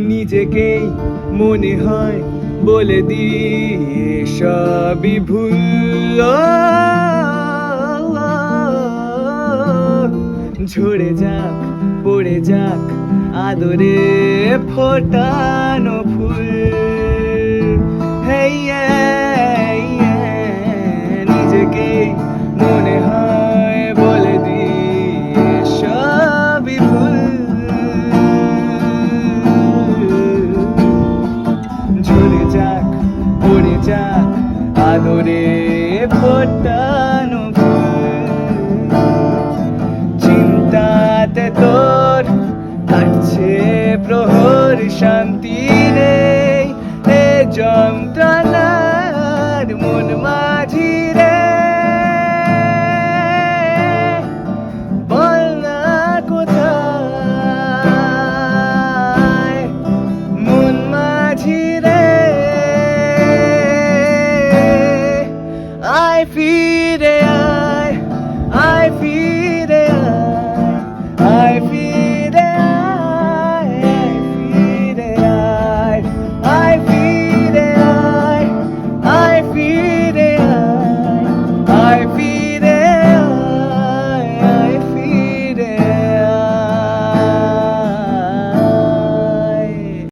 নিজেকেই মনে হয় বলে দিয়ে সবই ভুল। ঝরে যাক পড়ে যাক আদরে ফোটানো ফুল। নিজেকেই মনে হয় বলে দিয়ে সবই ভুল। ঝরে যাক পড়ে যাক আদরে ফোটানো ফুল। চিন্তাতে তোর কাটছে প্রহর, শান্তি নেই এ যন্ত্রণার মন মাঝি রে। বল না কোথায় মন মাঝি রে। আয় ফিরে আয়, আয় ফিরে